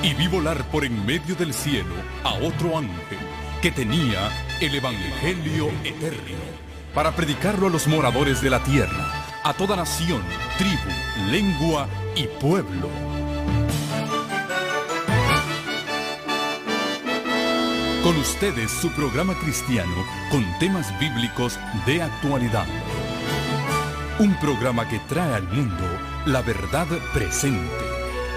Y vi volar por en medio del cielo a otro ángel que tenía el Evangelio eterno para predicarlo a los moradores de la tierra, a toda nación, tribu, lengua y pueblo. Con ustedes su programa cristiano con temas bíblicos de actualidad. Un programa que trae al mundo la verdad presente.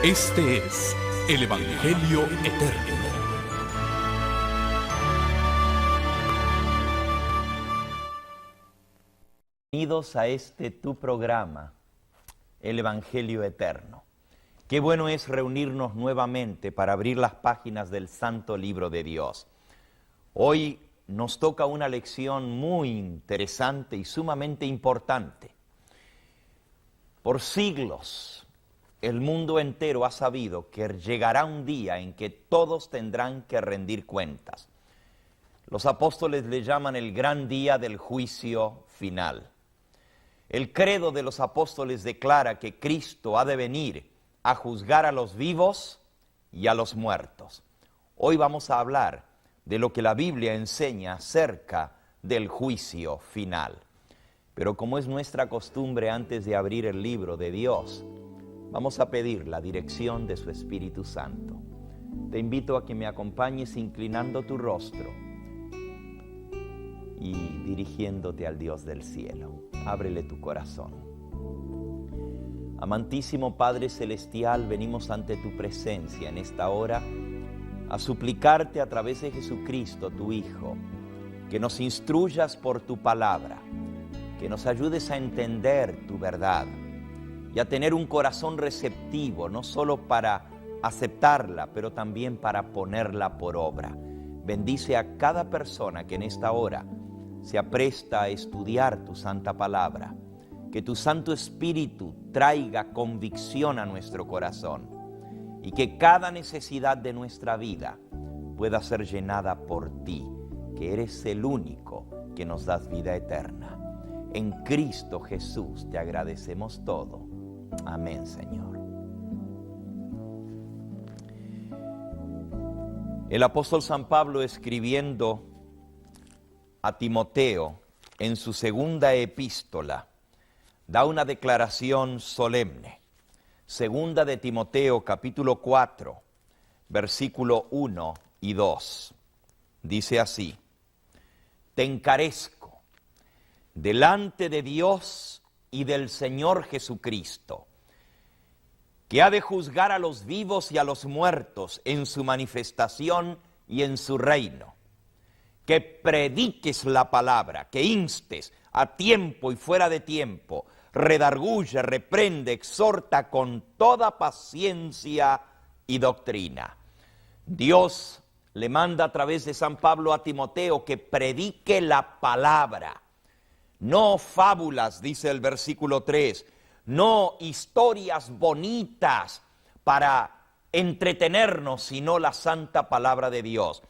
Este es el Evangelio eterno. Bienvenidos a este tu programa, el Evangelio eterno. Qué bueno es reunirnos nuevamente para abrir las páginas del Santo Libro de Dios. Hoy nos toca una lección muy interesante y sumamente importante. Por siglos, el mundo entero ha sabido que llegará un día en que todos tendrán que rendir cuentas. Los apóstoles le llaman el gran día del juicio final. El credo de los apóstoles declara que Cristo ha de venir a juzgar a los vivos y a los muertos. Hoy vamos a hablar de lo que la Biblia enseña acerca del juicio final. Pero como es nuestra costumbre antes de abrir el libro de Dios, vamos a pedir la dirección de su Espíritu Santo. Te invito a que me acompañes inclinando tu rostro y dirigiéndote al Dios del cielo. Ábrele tu corazón. Amantísimo Padre Celestial, venimos ante tu presencia en esta hora a suplicarte a través de Jesucristo, tu Hijo, que nos instruyas por tu palabra, que nos ayudes a entender tu verdad y a tener un corazón receptivo, no solo para aceptarla, pero también para ponerla por obra. Bendice a cada persona que en esta hora se apresta a estudiar tu santa palabra, que tu Santo Espíritu traiga convicción a nuestro corazón y que cada necesidad de nuestra vida pueda ser llenada por ti, que eres el único que nos das vida eterna. En Cristo Jesús te agradecemos todo. Amén, Señor. El apóstol San Pablo, escribiendo a Timoteo en su segunda epístola, da una declaración solemne. Segunda de Timoteo, capítulo 4, versículo 1 y 2. Dice así: Te encarezco delante de Dios y del Señor Jesucristo, que ha de juzgar a los vivos y a los muertos en su manifestación y en su reino, que prediques la palabra, que instes a tiempo y fuera de tiempo, redarguye, reprende, exhorta con toda paciencia y doctrina. Dios le manda a través de San Pablo a Timoteo que predique la palabra, no fábulas, dice el versículo 3, no historias bonitas para entretenernos, sino la santa palabra de Dios.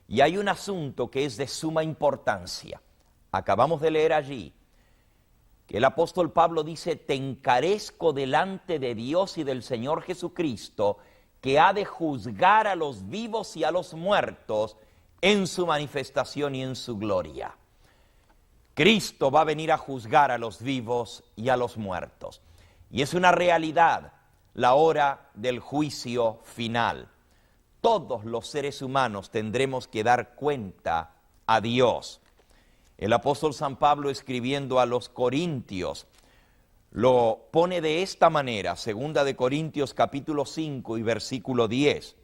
Y hay un asunto que es de suma importancia. Acabamos de leer allí que el apóstol Pablo dice: te encarezco delante de Dios y del Señor Jesucristo, que ha de juzgar a los vivos y a los muertos en su manifestación y en su gloria. Cristo va a venir a juzgar a los vivos y a los muertos. Y es una realidad la hora del juicio final. Todos los seres humanos tendremos que dar cuenta a Dios. El apóstol San Pablo, escribiendo a los Corintios, lo pone de esta manera, segunda de Corintios capítulo 5 y versículo 10,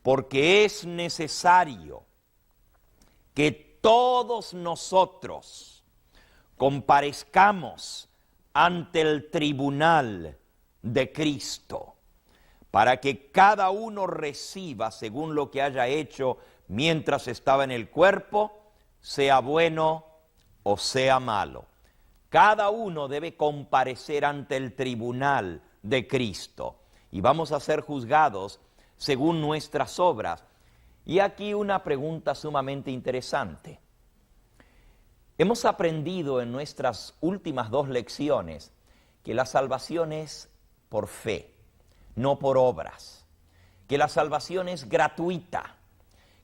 porque es necesario que todos nosotros comparezcamos ante el tribunal de Cristo, para que cada uno reciba según lo que haya hecho mientras estaba en el cuerpo, sea bueno o sea malo. Cada uno debe comparecer ante el tribunal de Cristo y vamos a ser juzgados según nuestras obras. Y aquí una pregunta sumamente interesante. Hemos aprendido en nuestras últimas 2 lecciones que la salvación es por fe, no por obras. que la salvación es gratuita,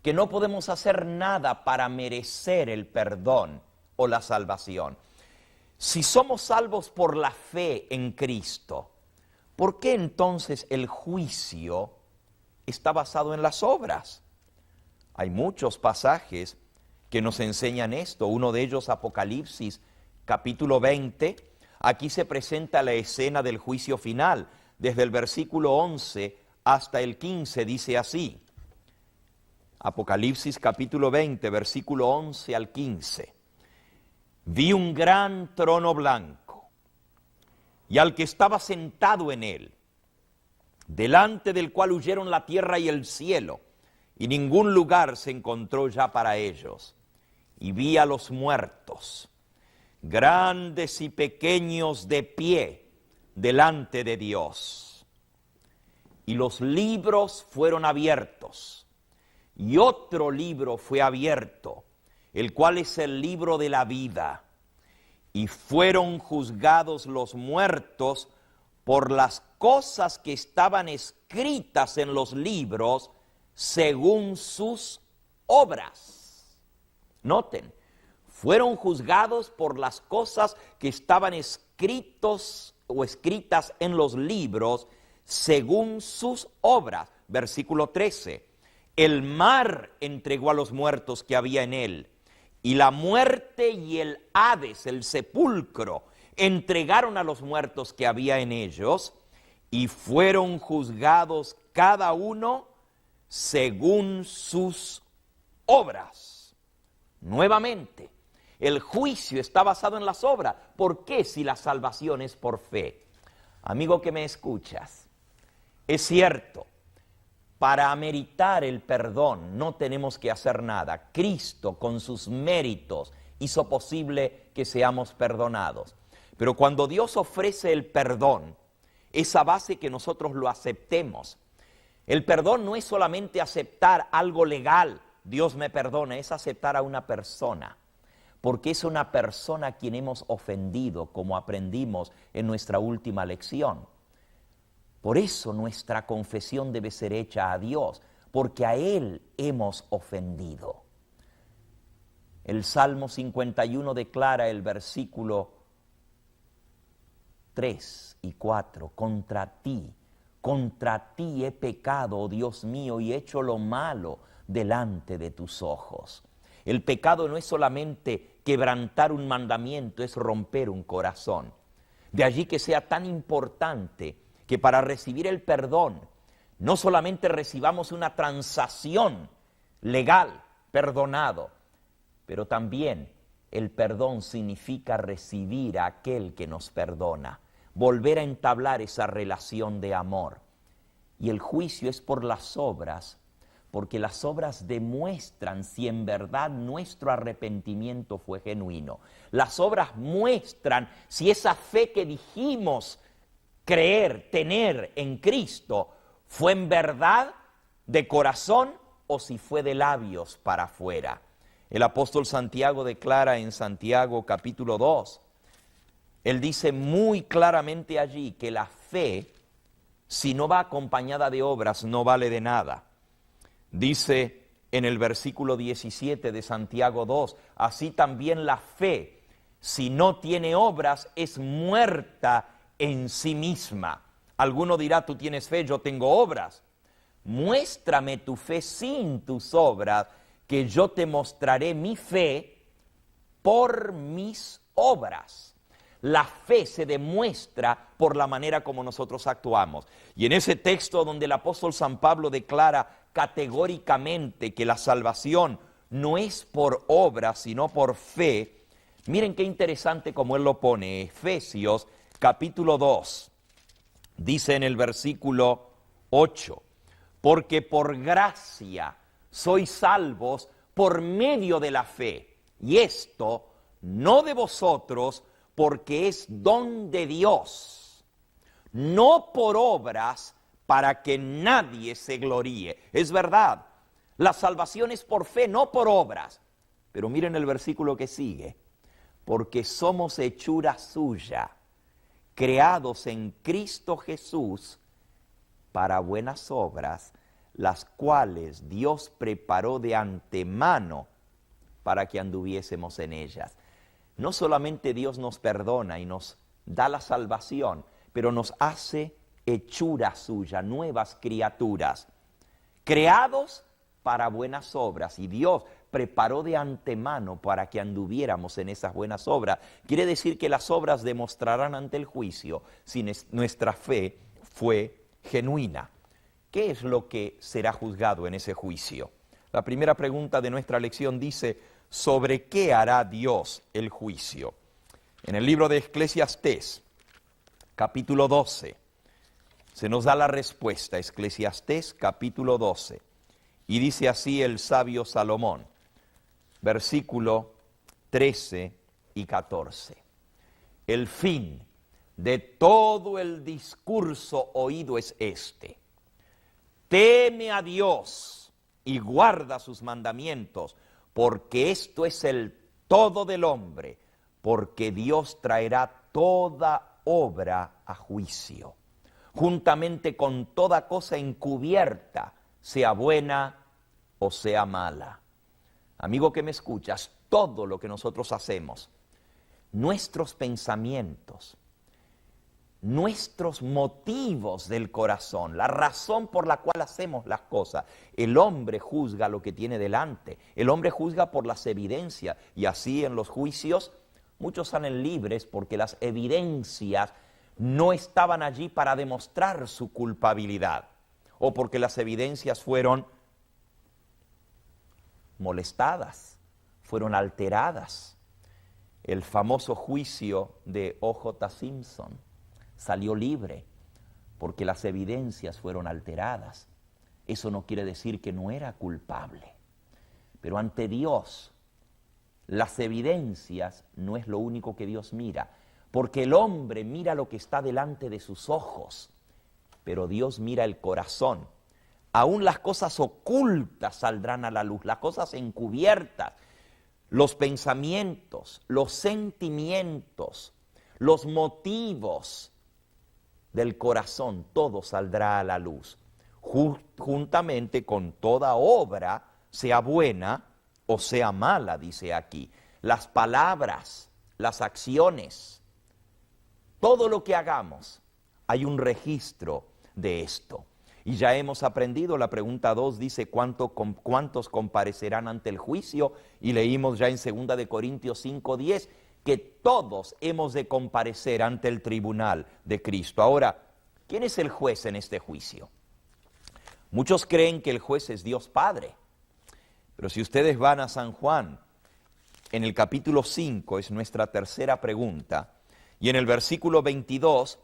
que no podemos hacer nada para merecer el perdón o la salvación. Si somos salvos por la fe en Cristo, ¿por qué entonces el juicio está basado en las obras? Hay muchos pasajes que nos enseñan esto. Uno de ellos, Apocalipsis, capítulo 20. Aquí se presenta la escena del juicio final. Desde el versículo 11 hasta el 15 dice así. Apocalipsis capítulo 20, versículo 11 al 15. Vi un gran trono blanco y al que estaba sentado en él, delante del cual huyeron la tierra y el cielo, y ningún lugar se encontró ya para ellos. Y vi a los muertos, grandes y pequeños, de pie delante de Dios. Y los libros fueron abiertos. Y otro libro fue abierto, el cual es el libro de la vida. Y fueron juzgados los muertos por las cosas que estaban escritas en los libros según sus obras. Noten, fueron juzgados por las cosas que estaban escritas en los libros según sus obras. Versículo 13. El mar entregó a los muertos que había en él, y la muerte y el Hades, el sepulcro, entregaron a los muertos que había en ellos, y fueron juzgados cada uno según sus obras. Nuevamente, el juicio está basado en las obras. ¿Por qué si la salvación es por fe? Amigo que me escuchas, es cierto, para ameritar el perdón no tenemos que hacer nada. Cristo con sus méritos hizo posible que seamos perdonados. Pero cuando Dios ofrece el perdón, es a base que nosotros lo aceptemos. El perdón no es solamente aceptar algo legal, Dios me perdona, es aceptar a una persona. Porque es una persona a quien hemos ofendido, como aprendimos en nuestra última lección. Por eso nuestra confesión debe ser hecha a Dios, porque a Él hemos ofendido. El Salmo 51 declara el versículo 3 y 4, contra ti he pecado, oh Dios mío, y he hecho lo malo delante de tus ojos. El pecado no es solamente quebrantar un mandamiento, es romper un corazón. De allí que sea tan importante que para recibir el perdón, no solamente recibamos una transacción legal, perdonado, pero también el perdón significa recibir a aquel que nos perdona, volver a entablar esa relación de amor. Y el juicio es por las obras, porque las obras demuestran si en verdad nuestro arrepentimiento fue genuino. Las obras muestran si esa fe que dijimos creer, tener en Cristo, fue en verdad de corazón o si fue de labios para afuera. El apóstol Santiago declara en Santiago capítulo 2, él dice muy claramente allí que la fe, si no va acompañada de obras, no vale de nada. Dice en el versículo 17 de Santiago 2, así también la fe, si no tiene obras, es muerta en sí misma. Alguno dirá, tú tienes fe, yo tengo obras. Muéstrame tu fe sin tus obras, que yo te mostraré mi fe por mis obras. La fe se demuestra por la manera como nosotros actuamos. Y en ese texto donde el apóstol San Pablo declara categóricamente que la salvación no es por obras, sino por fe, miren qué interesante como él lo pone. Efesios capítulo 2, dice en el versículo 8, porque por gracia sois salvos por medio de la fe, y esto no de vosotros, porque es don de Dios, no por obras, para que nadie se gloríe. Es verdad, la salvación es por fe, no por obras. Pero miren el versículo que sigue, porque somos hechura suya, creados en Cristo Jesús para buenas obras, las cuales Dios preparó de antemano para que anduviésemos en ellas. No solamente Dios nos perdona y nos da la salvación, pero nos hace hechura suya, nuevas criaturas, creados para buenas obras, y Dios preparó de antemano para que anduviéramos en esas buenas obras. Quiere decir que las obras demostrarán ante el juicio si nuestra fe fue genuina. ¿Qué es lo que será juzgado en ese juicio? La primera pregunta de nuestra lección dice: ¿sobre qué hará Dios el juicio? En el libro de Eclesiastés, capítulo 12, se nos da la respuesta. Eclesiastés, capítulo 12. Y dice así el sabio Salomón, versículo 13 y 14. El fin de todo el discurso oído es este: teme a Dios y guarda sus mandamientos, porque esto es el todo del hombre, porque Dios traerá toda obra a juicio, juntamente con toda cosa encubierta, sea buena o sea mala. Amigo que me escuchas, todo lo que nosotros hacemos, nuestros pensamientos, nuestros motivos del corazón, la razón por la cual hacemos las cosas. El hombre juzga lo que tiene delante, el hombre juzga por las evidencias, y así en los juicios muchos salen libres porque las evidencias no estaban allí para demostrar su culpabilidad, o porque las evidencias fueron molestadas, fueron alteradas. El famoso juicio de O.J. Simpson salió libre porque las evidencias fueron alteradas. Eso no quiere decir que no era culpable, pero ante Dios las evidencias no es lo único que Dios mira, porque el hombre mira lo que está delante de sus ojos, pero Dios mira el corazón. Aún las cosas ocultas saldrán a la luz, las cosas encubiertas, los pensamientos, los sentimientos, los motivos del corazón, todo saldrá a la luz, juntamente con toda obra, sea buena o sea mala, dice aquí. Las palabras, las acciones, todo lo que hagamos, hay un registro de esto. Y ya hemos aprendido, la pregunta 2 dice, ¿cuántos comparecerán ante el juicio? Y leímos ya en 2 de Corintios 5:10, que todos hemos de comparecer ante el tribunal de Cristo. Ahora, ¿quién es el juez en este juicio? Muchos creen que el juez es Dios Padre, pero si ustedes van a San Juan, en el capítulo 5, es nuestra tercera pregunta, y en el versículo 22,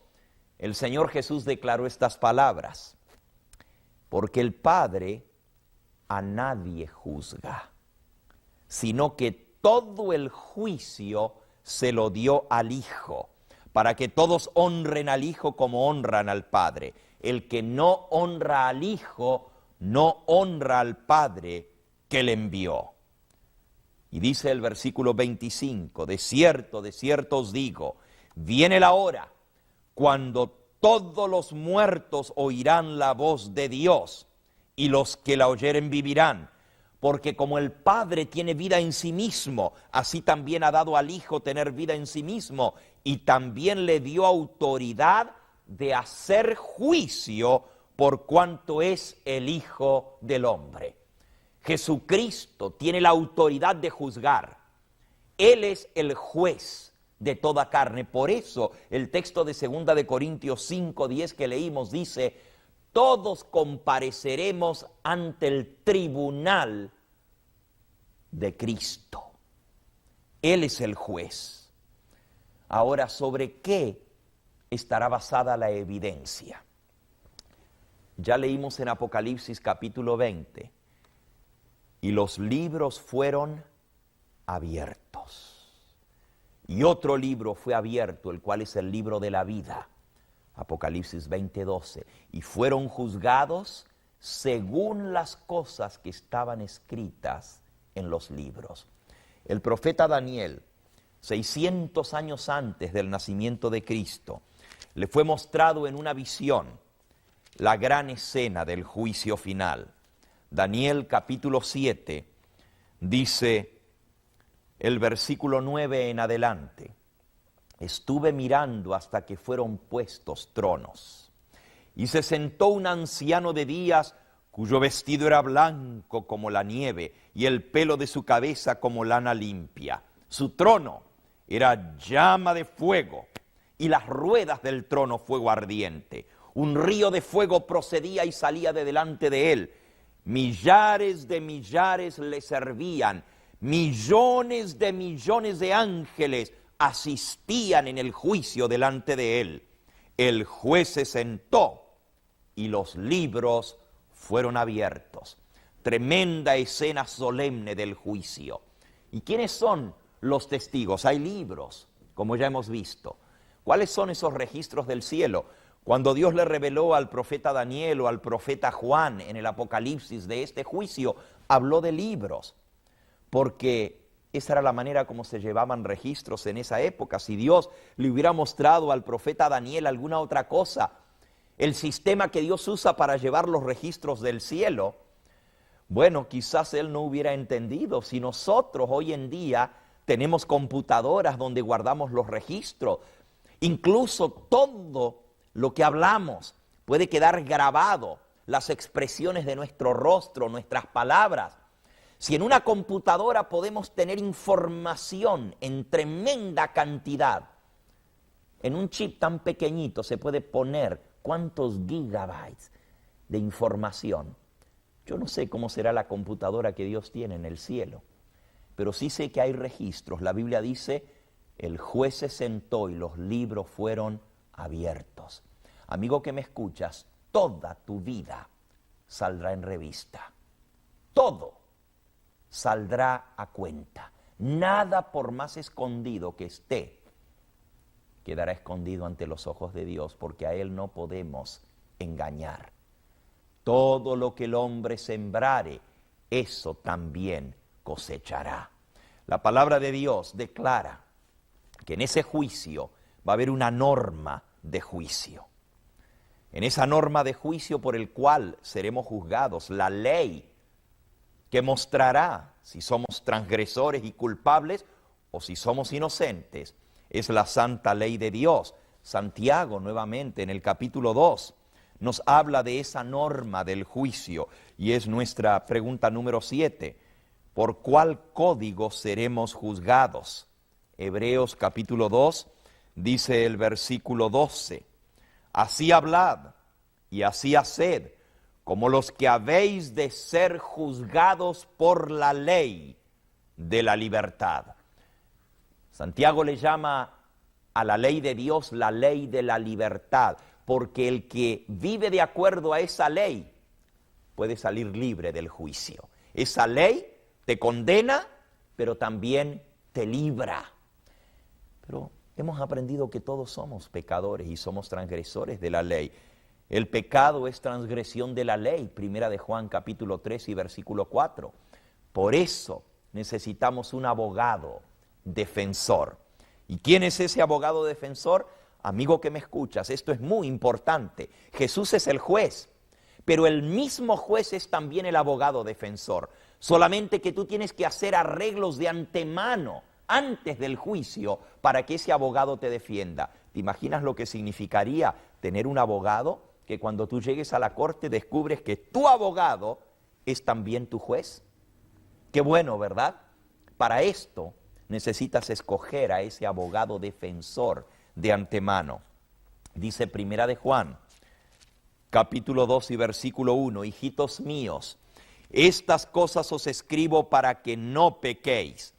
el Señor Jesús declaró estas palabras: porque el Padre a nadie juzga, sino que todo el juicio se lo dio al Hijo, para que todos honren al Hijo como honran al Padre. El que no honra al Hijo, no honra al Padre que le envió. Y dice el versículo 25, de cierto os digo, viene la hora cuando todos los muertos oirán la voz de Dios, y los que la oyeren vivirán. Porque como el Padre tiene vida en sí mismo, así también ha dado al Hijo tener vida en sí mismo, y también le dio autoridad de hacer juicio por cuanto es el Hijo del Hombre. Jesucristo tiene la autoridad de juzgar. Él es el juez de toda carne. Por eso el texto de 2 de Corintios 5:10 que leímos dice: todos compareceremos ante el tribunal de Cristo. Él es el juez. Ahora, ¿sobre qué estará basada la evidencia? Ya leímos en Apocalipsis capítulo 20, y los libros fueron abiertos. Y otro libro fue abierto, el cual es el libro de la vida. Apocalipsis 20:12. Y fueron juzgados según las cosas que estaban escritas en los libros. El profeta Daniel, 600 años antes del nacimiento de Cristo, le fue mostrado en una visión la gran escena del juicio final. Daniel capítulo 7 dice el versículo 9 en adelante: estuve mirando hasta que fueron puestos tronos, y se sentó un anciano de días, cuyo vestido era blanco como la nieve, y el pelo de su cabeza como lana limpia. Su trono era llama de fuego, y las ruedas del trono fuego ardiente. Un río de fuego procedía y salía de delante de él. Millares de millares le servían. Millones de ángeles asistían en el juicio delante de él. El juez se sentó y los libros fueron abiertos. Tremenda escena solemne del juicio. ¿Y quiénes son los testigos? Hay libros, como ya hemos visto. ¿Cuáles son esos registros del cielo? Cuando Dios le reveló al profeta Daniel o al profeta Juan en el Apocalipsis de este juicio, habló de libros, porque esa era la manera como se llevaban registros en esa época. Si Dios le hubiera mostrado al profeta Daniel alguna otra cosa, el sistema que Dios usa para llevar los registros del cielo, bueno, quizás él no hubiera entendido. Si nosotros hoy en día tenemos computadoras donde guardamos los registros, incluso todo lo que hablamos puede quedar grabado, las expresiones de nuestro rostro, nuestras palabras. Si en una computadora podemos tener información en tremenda cantidad, en un chip tan pequeñito se puede poner cuántos gigabytes de información. Yo no sé cómo será la computadora que Dios tiene en el cielo, pero sí sé que hay registros. La Biblia dice: el juez se sentó y los libros fueron abiertos. Amigo que me escuchas, toda tu vida saldrá en revista. Todo saldrá a cuenta. Nada, por más escondido que esté, quedará escondido ante los ojos de Dios, porque a Él no podemos engañar. Todo lo que el hombre sembrare, eso también cosechará. La palabra de Dios declara que en ese juicio va a haber una norma de juicio. En esa norma de juicio por el cual seremos juzgados, la ley que mostrará si somos transgresores y culpables o si somos inocentes, es la santa ley de Dios. Santiago, nuevamente, en el capítulo 2, nos habla de esa norma del juicio, y es nuestra pregunta número 7. ¿Por cuál código seremos juzgados? Hebreos capítulo 2, dice el versículo 12, así hablad y así haced, como los que habéis de ser juzgados por la ley de la libertad. Santiago le llama a la ley de Dios la ley de la libertad, porque el que vive de acuerdo a esa ley puede salir libre del juicio. Esa ley te condena, pero también te libra. Pero hemos aprendido que todos somos pecadores y somos transgresores de la ley. El pecado es transgresión de la ley, primera de Juan capítulo 3 y versículo 4. Por eso necesitamos un abogado defensor. ¿Y quién es ese abogado defensor? Amigo que me escuchas, esto es muy importante. Jesús es el juez, pero el mismo juez es también el abogado defensor. Solamente que tú tienes que hacer arreglos de antemano, antes del juicio, para que ese abogado te defienda. ¿Te imaginas lo que significaría tener un abogado que cuando tú llegues a la corte descubres que tu abogado es también tu juez? Qué bueno, ¿verdad? Para esto necesitas escoger a ese abogado defensor de antemano. Dice primera de Juan, capítulo 2 y versículo 1, hijitos míos, estas cosas os escribo para que no pequéis.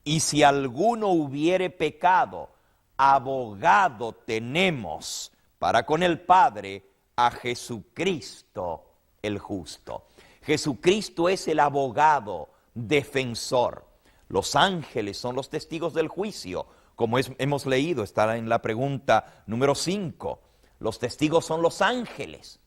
Y si alguno hubiere pecado, abogado tenemos para con el Padre, a Jesucristo el justo. Jesucristo es el abogado defensor. Los ángeles son los testigos del juicio, como hemos leído, está en la pregunta número 5. Los testigos son los ángeles.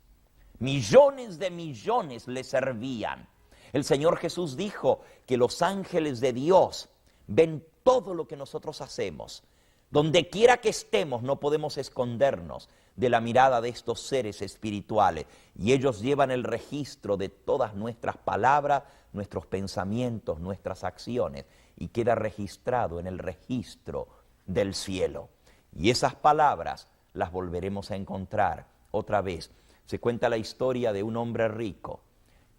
Millones de millones le servían. El Señor Jesús dijo que los ángeles de Dios ven todo lo que nosotros hacemos, Donde quiera que estemos no podemos escondernos de la mirada de estos seres espirituales. Y ellos llevan el registro de todas nuestras palabras, nuestros pensamientos, nuestras acciones. Y queda registrado en el registro del cielo. Y esas palabras las volveremos a encontrar otra vez. Se cuenta la historia de un hombre rico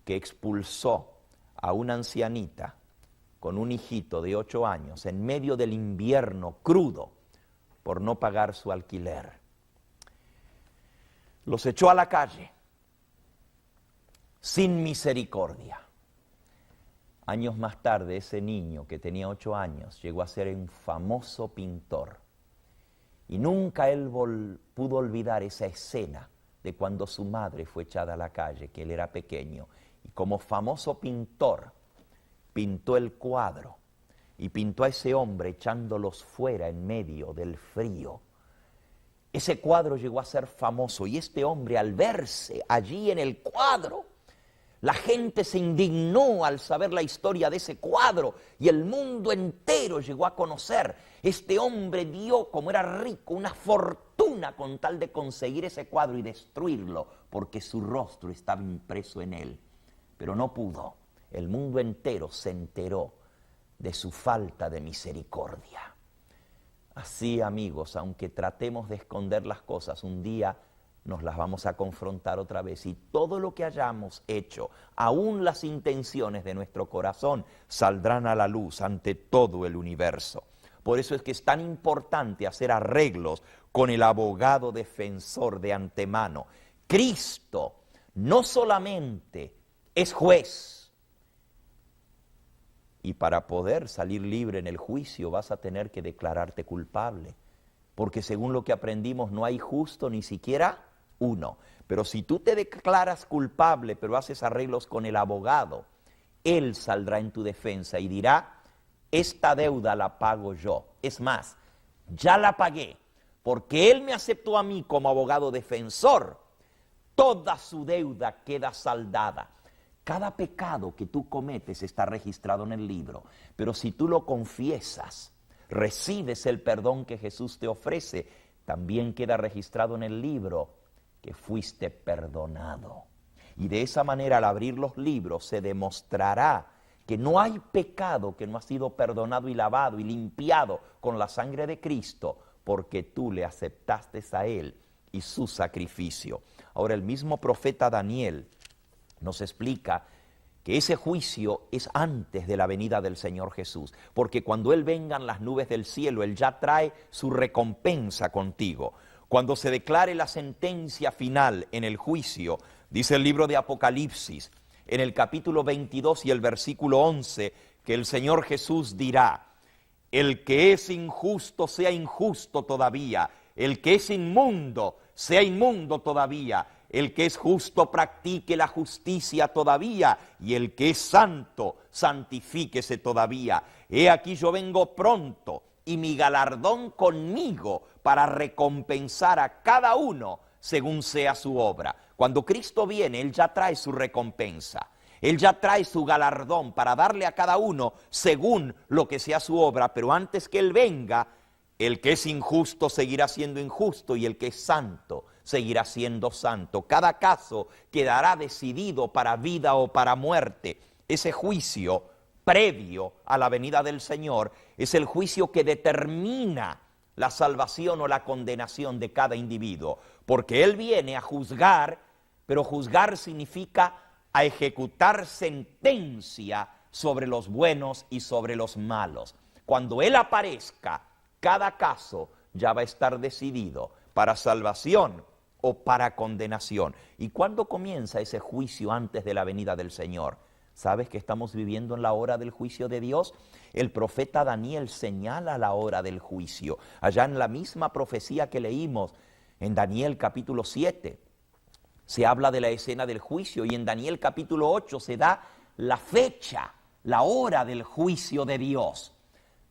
que expulsó a una ancianita con un hijito de 8 años en medio del invierno crudo por no pagar su alquiler. Los echó a la calle sin misericordia. Años más tarde, ese niño que tenía 8 años llegó a ser un famoso pintor. Y nunca él pudo olvidar esa escena de cuando su madre fue echada a la calle, que él era pequeño. Y como famoso pintor, pintó el cuadro y pintó a ese hombre echándolos fuera en medio del frío. Ese cuadro llegó a ser famoso y este hombre, al verse allí en el cuadro, la gente se indignó al saber la historia de ese cuadro y el mundo entero llegó a conocer. Este hombre dio, como era rico, una fortuna con tal de conseguir ese cuadro y destruirlo, porque su rostro estaba impreso en él. Pero no pudo. El mundo entero se enteró de su falta de misericordia. Así, amigos, aunque tratemos de esconder las cosas, un día nos las vamos a confrontar otra vez. Y todo lo que hayamos hecho, aún las intenciones de nuestro corazón, saldrán a la luz ante todo el universo. Por eso es que es tan importante hacer arreglos con el abogado defensor de antemano. Cristo no solamente es juez, y para poder salir libre en el juicio vas a tener que declararte culpable, porque según lo que aprendimos no hay justo ni siquiera uno. Pero si tú te declaras culpable pero haces arreglos con el abogado, él saldrá en tu defensa y dirá: esta deuda la pago yo. Es más, ya la pagué, porque él me aceptó a mí como abogado defensor. Toda su deuda queda saldada. Cada pecado que tú cometes está registrado en el libro, pero si tú lo confiesas, recibes el perdón que Jesús te ofrece, también queda registrado en el libro que fuiste perdonado. Y de esa manera, al abrir los libros, se demostrará que no hay pecado que no ha sido perdonado y lavado y limpiado con la sangre de Cristo, porque tú le aceptaste a Él y su sacrificio. Ahora, el mismo profeta Daniel nos explica que ese juicio es antes de la venida del Señor Jesús, porque cuando Él venga en las nubes del cielo, Él ya trae su recompensa contigo. Cuando se declare la sentencia final en el juicio, dice el libro de Apocalipsis, en el capítulo 22 y el versículo 11, que el Señor Jesús dirá: el que es injusto sea injusto todavía, el que es inmundo sea inmundo todavía, el que es justo practique la justicia todavía, y el que es santo santifíquese todavía. He aquí yo vengo pronto, y mi galardón conmigo para recompensar a cada uno según sea su obra. Cuando Cristo viene, Él ya trae su recompensa. Él ya trae su galardón para darle a cada uno según lo que sea su obra, pero antes que Él venga, el que es injusto seguirá siendo injusto y el que es santo seguirá siendo santo. Cada caso quedará decidido para vida o para muerte. Ese juicio previo a la venida del Señor es el juicio que determina la salvación o la condenación de cada individuo, porque Él viene a juzgar, pero juzgar significa a ejecutar sentencia sobre los buenos y sobre los malos. Cuando Él aparezca, cada caso ya va a estar decidido para salvación o para condenación. ¿Y cuándo comienza ese juicio antes de la venida del Señor? ¿Sabes que estamos viviendo en la hora del juicio de Dios? El profeta Daniel señala la hora del juicio. Allá en la misma profecía que leímos en Daniel capítulo 7, se habla de la escena del juicio, y en Daniel capítulo 8 se da la fecha, la hora del juicio de Dios.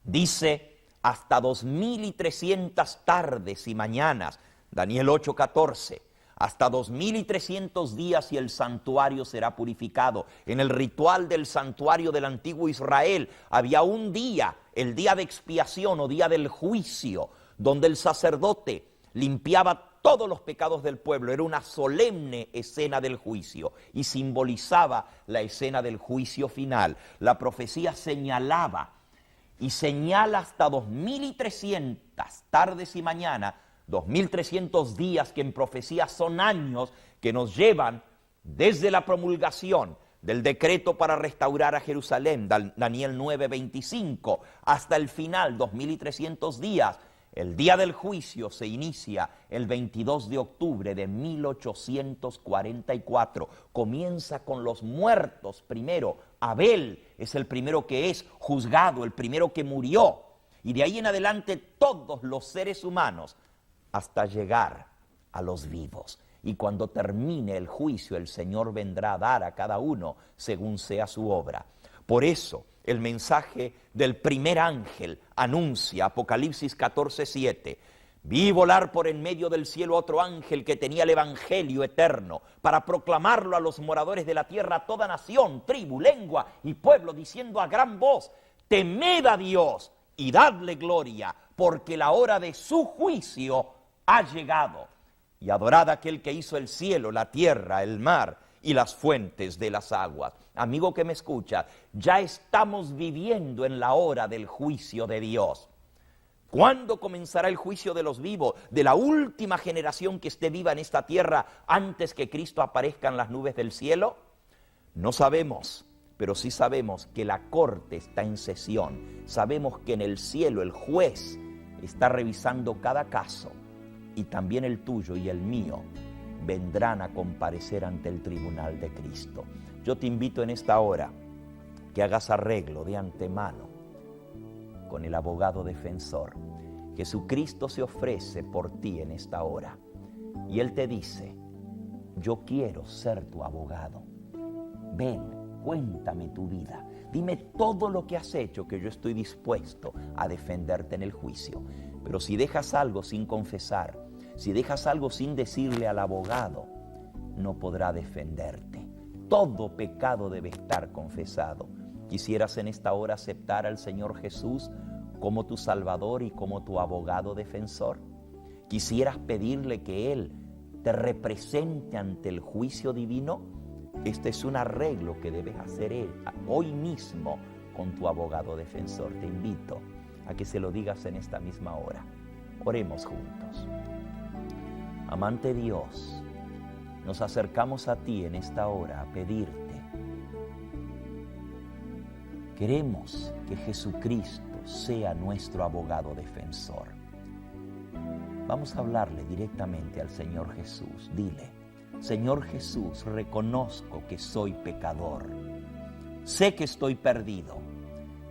Dice: hasta 2300 tardes y mañanas, Daniel 8:14, hasta 2300 días y el santuario será purificado. En el ritual del santuario del antiguo Israel había un día, el día de expiación o día del juicio, donde el sacerdote limpiaba todos los pecados del pueblo. Era una solemne escena del juicio y simbolizaba la escena del juicio final. La profecía señalaba y señala hasta 2300 tardes y mañanas, 2300 días que en profecía son años que nos llevan desde la promulgación del decreto para restaurar a Jerusalén, Daniel 9:25, hasta el final, 2300 días. El día del juicio se inicia el 22 de octubre de 1844. Comienza con los muertos primero. Abel es el primero que es juzgado, el primero que murió. Y de ahí en adelante todos los seres humanos hasta llegar a los vivos. Y cuando termine el juicio, el Señor vendrá a dar a cada uno según sea su obra. Por eso, el mensaje del primer ángel anuncia, Apocalipsis 14:7, vi volar por en medio del cielo otro ángel que tenía el evangelio eterno para proclamarlo a los moradores de la tierra, a toda nación, tribu, lengua y pueblo, diciendo a gran voz, temed a Dios y dadle gloria, porque la hora de su juicio ha llegado. Y adorad a aquel que hizo el cielo, la tierra, el mar y las fuentes de las aguas. Amigo que me escucha, ya estamos viviendo en la hora del juicio de Dios. ¿Cuándo comenzará el juicio de los vivos, de la última generación que esté viva en esta tierra antes que Cristo aparezca en las nubes del cielo? No sabemos, pero sí sabemos que la corte está en sesión. Sabemos que en el cielo el juez está revisando cada caso y también el tuyo y el mío vendrán a comparecer ante el tribunal de Cristo. Yo te invito en esta hora que hagas arreglo de antemano con el abogado defensor. Jesucristo se ofrece por ti en esta hora y Él te dice, yo quiero ser tu abogado. Ven, cuéntame tu vida. Dime todo lo que has hecho, que yo estoy dispuesto a defenderte en el juicio. Pero si dejas algo sin confesar, si dejas algo sin decirle al abogado, no podrá defenderte. Todo pecado debe estar confesado. ¿Quisieras en esta hora aceptar al Señor Jesús como tu Salvador y como tu abogado defensor? ¿Quisieras pedirle que Él te represente ante el juicio divino? Este es un arreglo que debes hacer hoy mismo con tu abogado defensor. Te invito a que se lo digas en esta misma hora. Oremos juntos. Amante Dios, nos acercamos a ti en esta hora a pedirte. Queremos que Jesucristo sea nuestro abogado defensor. Vamos a hablarle directamente al Señor Jesús. Dile, Señor Jesús, reconozco que soy pecador. Sé que estoy perdido,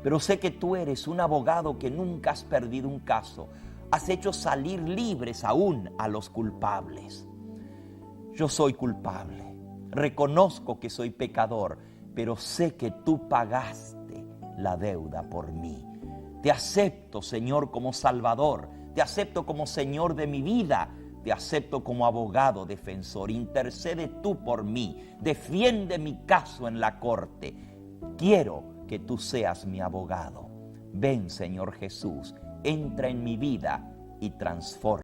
pero sé que tú eres un abogado que nunca has perdido un caso. Has hecho salir libres aún a los culpables. Yo soy culpable, reconozco que soy pecador, pero sé que tú pagaste la deuda por mí. Te acepto, Señor, como Salvador, te acepto como Señor de mi vida, te acepto como abogado defensor. Intercede tú por mí, defiende mi caso en la corte. Quiero que tú seas mi abogado. Ven, Señor Jesús, entra en mi vida y transforma.